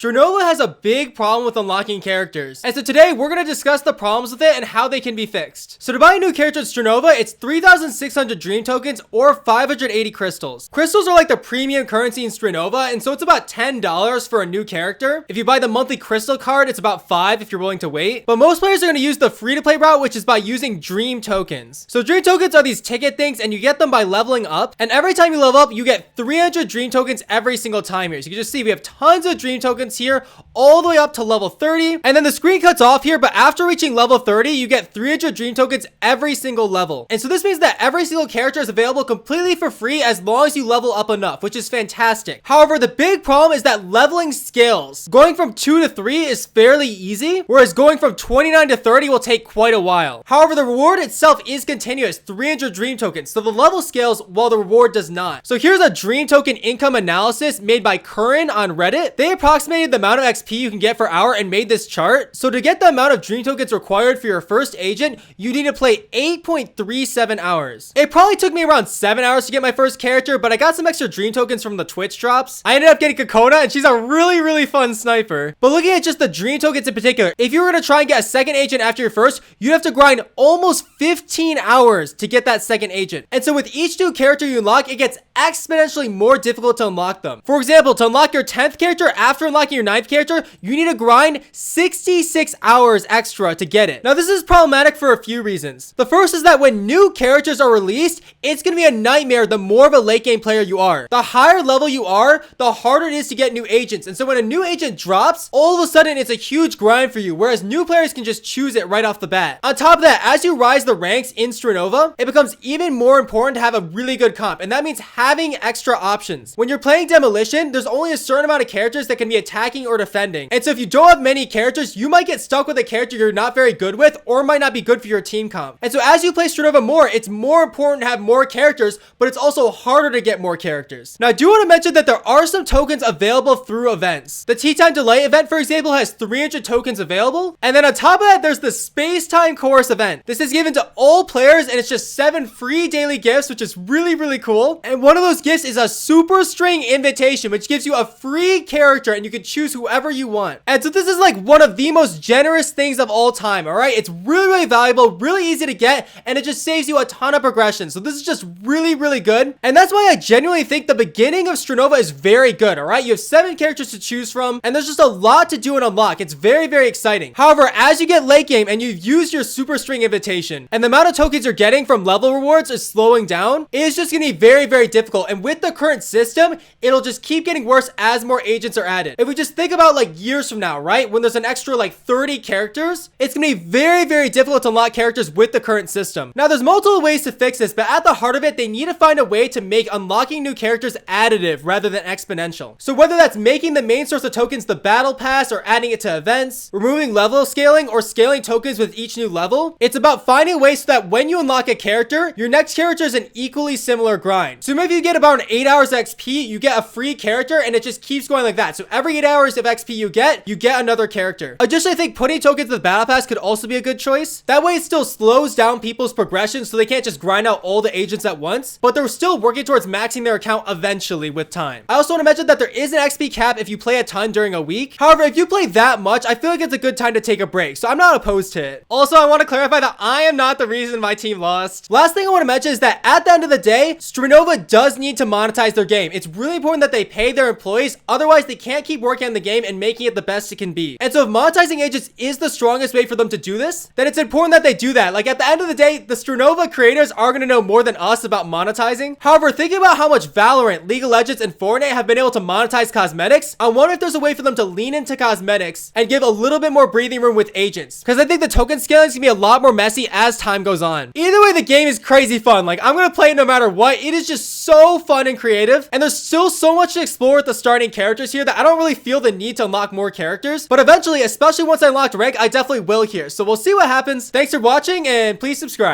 Strinova has a big problem with unlocking characters, and so today we're going to discuss the problems with it and how they can be fixed. So to buy a new character in Strinova, it's 3,600 dream tokens or 580 crystals. Crystals are like the premium currency in Strinova, and so it's about $10 for a new character. If you buy the monthly crystal card, it's about $5 if you're willing to wait. But most players are going to use the free-to-play route, which is by using dream tokens. So dream tokens are these ticket things, and you get them by leveling up, and every time you level up, you get 300 dream tokens every single time here. So you can just see we have tons of dream tokens here all the way up to level 30, and then the screen cuts off here, but after reaching level 30 you get 300 dream tokens every single level. And so this means that every single character is available completely for free as long as you level up enough, which is fantastic. However, the big problem is that leveling scales. Going from 2 to 3 is fairly easy, whereas going from 29 to 30 will take quite a while. However, the reward itself is continuous, 300 dream tokens, so the level scales while the reward does not. So here's a dream token income analysis made by Curran on Reddit. They approximated the amount of XP you can get per hour and made this chart. So to get the amount of dream tokens required for your first agent, you need to play 8.37 hours. It probably took me around 7 hours to get my first character, but I got some extra dream tokens from the Twitch drops. I ended up getting Kokona, and she's a really fun sniper. But looking at just the dream tokens in particular, if you were going to try and get a second agent after your first, you'd have to grind almost 15 hours to get that second agent. And so with each new character you unlock, it gets exponentially more difficult to unlock them. For example, to unlock your 10th character after unlocking your 9th character, you need to grind 66 hours extra to get it. Now, this is problematic for a few reasons. The first is that when new characters are released, it's going to be a nightmare the more of a late game player you are. The higher level you are, the harder it is to get new agents. And so when a new agent drops, all of a sudden it's a huge grind for you, whereas new players can just choose it right off the bat. On top of that, as you rise the ranks in Strinova, it becomes even more important to have a really good comp, and that means having extra options. When you're playing Demolition, there's only a certain amount of characters that can be attacking or defending. And so if you don't have many characters, you might get stuck with a character you're not very good with or might not be good for your team comp. And so as you play Strinova more, it's more important to have more characters, but it's also harder to get more characters. Now, I do want to mention that there are some tokens available through events. The Tea Time Delay event, for example, has 300 tokens available. And then on top of that, there's the Space Time Chorus event. This is given to all players, and it's just 7 free daily gifts, which is really cool. And one of those gifts is a Super String invitation, which gives you a free character, and you can choose whoever you want. And so this is like one of the most generous things of all time, all right? It's really valuable, really easy to get, and it just saves you a ton of progression. So this is just really good. And that's why I genuinely think the beginning of Strinova is very good, all right? You have 7 characters to choose from, and there's just a lot to do and unlock. It's very exciting. However, as you get late game and you've used your Super String invitation, and the amount of tokens you're getting from level rewards is slowing down, it's just gonna be very difficult. And with the current system, it'll just keep getting worse as more agents are added. If we just think about like years from now, right, when there's an extra like 30 characters, it's gonna be very difficult to unlock characters with the current system. Now, there's multiple ways to fix this, but at the heart of it, they need to find a way to make unlocking new characters additive rather than exponential. So whether that's making the main source of tokens the battle pass, or adding it to events, removing level scaling, or scaling tokens with each new level, it's about finding a way so that when you unlock a character, your next character is an equally similar grind. So maybe you get about 8 hours XP, you get a free character, and it just keeps going like that. So every 8 hours of XP you get another character. Additionally, I think putting tokens in the battle pass could also be a good choice. That way it still slows down people's progression, so they can't just grind out all the agents at once, but they're still working towards maxing their account eventually with time. I also want to mention that there is an XP cap if you play a ton during a week. However, if you play that much, I feel like it's a good time to take a break, so I'm not opposed to it. Also, I want to clarify that I am not the reason my team lost. Last thing I want to mention is that at the end of the day, Strinova does need to monetize their game. It's really important that they pay their employees, otherwise they can't keep working on the game and making it the best it can be. And so if monetizing agents is the strongest way for them to do this, then it's important that they do that. Like, at the end of the day, the Strinova creators are going to know more than us about monetizing. However, thinking about how much Valorant, League of Legends, and Fortnite have been able to monetize cosmetics, I wonder if there's a way for them to lean into cosmetics and give a little bit more breathing room with agents, because I think the token scaling is going to be a lot more messy as time goes on. Either way, the game is crazy fun. Like, I'm going to play it no matter what. It is just so fun and creative, and there's still so much to explore with the starting characters here that I don't really feel the need to unlock more characters, but eventually, especially once I unlocked rank, I definitely will here. So we'll see what happens. Thanks for watching, and please subscribe.